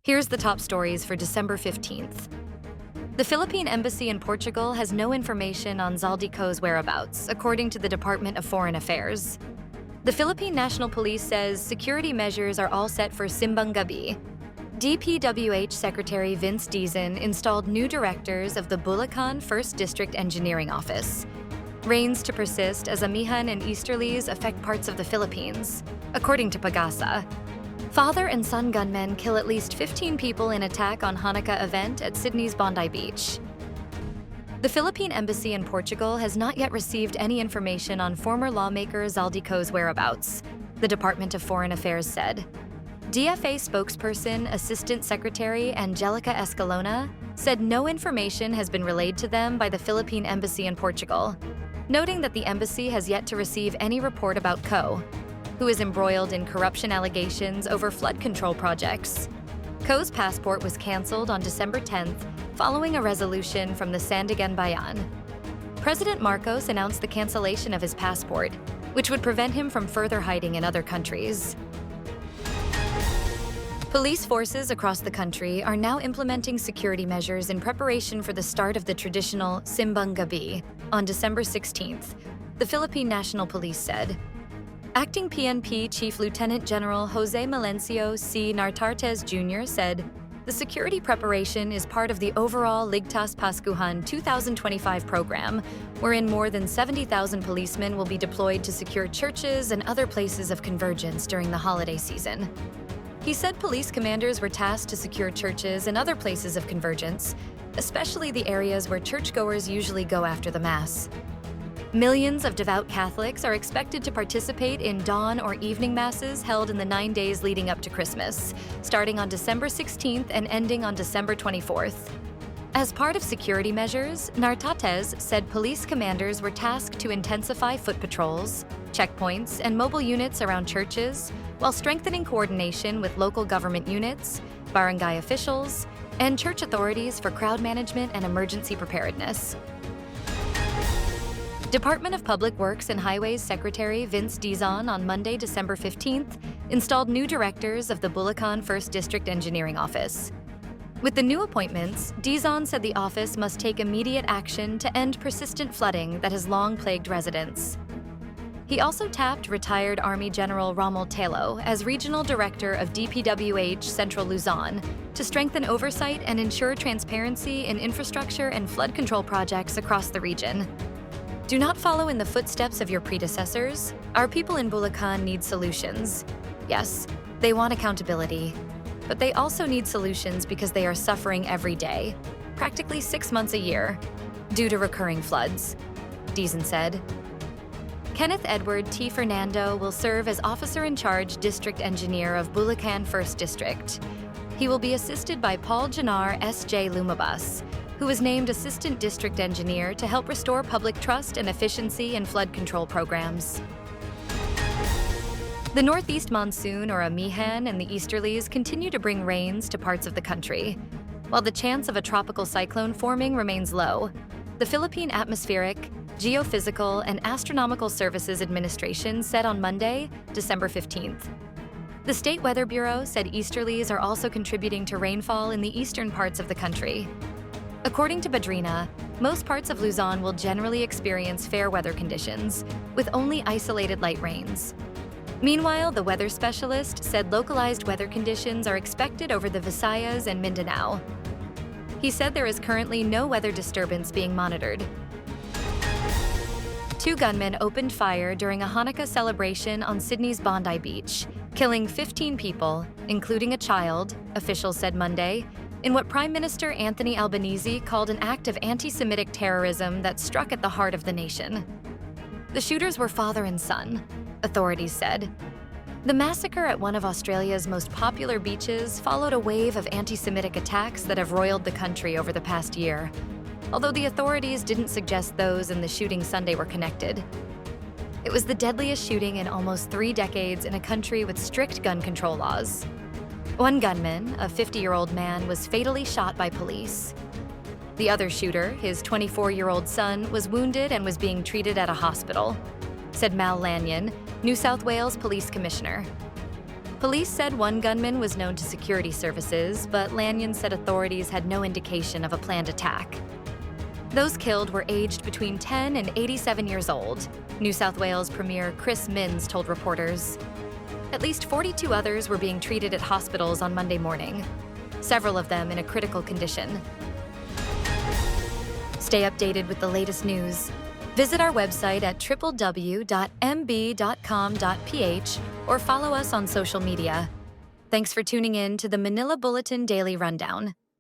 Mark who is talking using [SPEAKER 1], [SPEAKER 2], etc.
[SPEAKER 1] Here's the top stories for December 15th. The Philippine Embassy in Portugal has no information on Zaldy Co's whereabouts, according to the Department of Foreign Affairs. The Philippine National Police says security measures are all set for Simbang Gabi. DPWH Secretary Vince Dizon installed new directors of the Bulacan 1st District Engineering Office. Rains to persist as amihan and easterlies affect parts of the Philippines, according to PAGASA. Father and son gunmen kill at least 15 people in attack on Hanukkah event at Sydney's Bondi Beach. The Philippine Embassy in Portugal has not yet received any information on former lawmaker Zaldy Co's whereabouts, the Department of Foreign Affairs said. DFA spokesperson Assistant Secretary Angelica Escalona said no information has been relayed to them by the Philippine Embassy in Portugal, noting that the embassy has yet to receive any report about Co, who is embroiled in corruption allegations over flood control projects. Co's passport was canceled on December 10th following a resolution from the Sandigan Bayan. President Marcos announced the cancellation of his passport, which would prevent him from further hiding in other countries. Police forces across the country are now implementing security measures in preparation for the start of the traditional Simbang Gabi on December 16th, the Philippine National Police said. Acting PNP Chief Lieutenant General Jose Melencio C. Nartartes Jr. said, "The security preparation is part of the overall Ligtas Paskuhan 2025 program, wherein more than 70,000 policemen will be deployed to secure churches and other places of convergence during the holiday season." He said police commanders were tasked to secure churches and other places of convergence, especially the areas where churchgoers usually go after the Mass. Millions of devout Catholics are expected to participate in dawn or evening masses held in the 9 days leading up to Christmas, starting on December 16th and ending on December 24th. As part of security measures, Nartates said police commanders were tasked to intensify foot patrols, checkpoints, and mobile units around churches, while strengthening coordination with local government units, barangay officials, and church authorities for crowd management and emergency preparedness. Department of Public Works and Highways Secretary Vince Dizon on Monday, December 15th, installed new directors of the Bulacan 1st District Engineering Office. With the new appointments, Dizon said the office must take immediate action to end persistent flooding that has long plagued residents. He also tapped retired Army General Rommel Telo as Regional Director of DPWH Central Luzon to strengthen oversight and ensure transparency in infrastructure and flood control projects across the region. Do not follow in the footsteps of your predecessors. Our people in Bulacan need solutions. Yes, they want accountability, but they also need solutions because they are suffering every day, practically 6 months a year, due to recurring floods, Dizon said. Kenneth Edward T. Fernando will serve as Officer-in-Charge District Engineer of Bulacan 1st District. He will be assisted by Paul Janar S.J. Lumabas, who was named Assistant District Engineer to help restore public trust and efficiency in flood control programs. The northeast monsoon, or amihan, and the easterlies continue to bring rains to parts of the country. While the chance of a tropical cyclone forming remains low, the Philippine Atmospheric, Geophysical, and Astronomical Services Administration said on Monday, December 15th. The State Weather Bureau said easterlies are also contributing to rainfall in the eastern parts of the country. According to Badrina, most parts of Luzon will generally experience fair weather conditions, with only isolated light rains. Meanwhile, the weather specialist said localized weather conditions are expected over the Visayas and Mindanao. He said there is currently no weather disturbance being monitored. 2 gunmen opened fire during a Hanukkah celebration on Sydney's Bondi Beach, killing 15 people, including a child, officials said Monday, in what Prime Minister Anthony Albanese called an act of anti-Semitic terrorism that struck at the heart of the nation. The shooters were father and son, authorities said. The massacre at one of Australia's most popular beaches followed a wave of anti-Semitic attacks that have roiled the country over the past year, although the authorities didn't suggest those in the shooting Sunday were connected. It was the deadliest shooting in almost 3 decades in a country with strict gun control laws. One gunman, a 50-year-old man, was fatally shot by police. The other shooter, his 24-year-old son, was wounded and was being treated at a hospital, said Mal Lanyon, New South Wales Police Commissioner. Police said one gunman was known to security services, but Lanyon said authorities had no indication of a planned attack. Those killed were aged between 10 and 87 years old, New South Wales Premier Chris Minns told reporters. At least 42 others were being treated at hospitals on Monday morning, several of them in a critical condition. Stay updated with the latest news. Visit our website at www.mb.com.ph or follow us on social media. Thanks for tuning in to the Manila Bulletin Daily Rundown.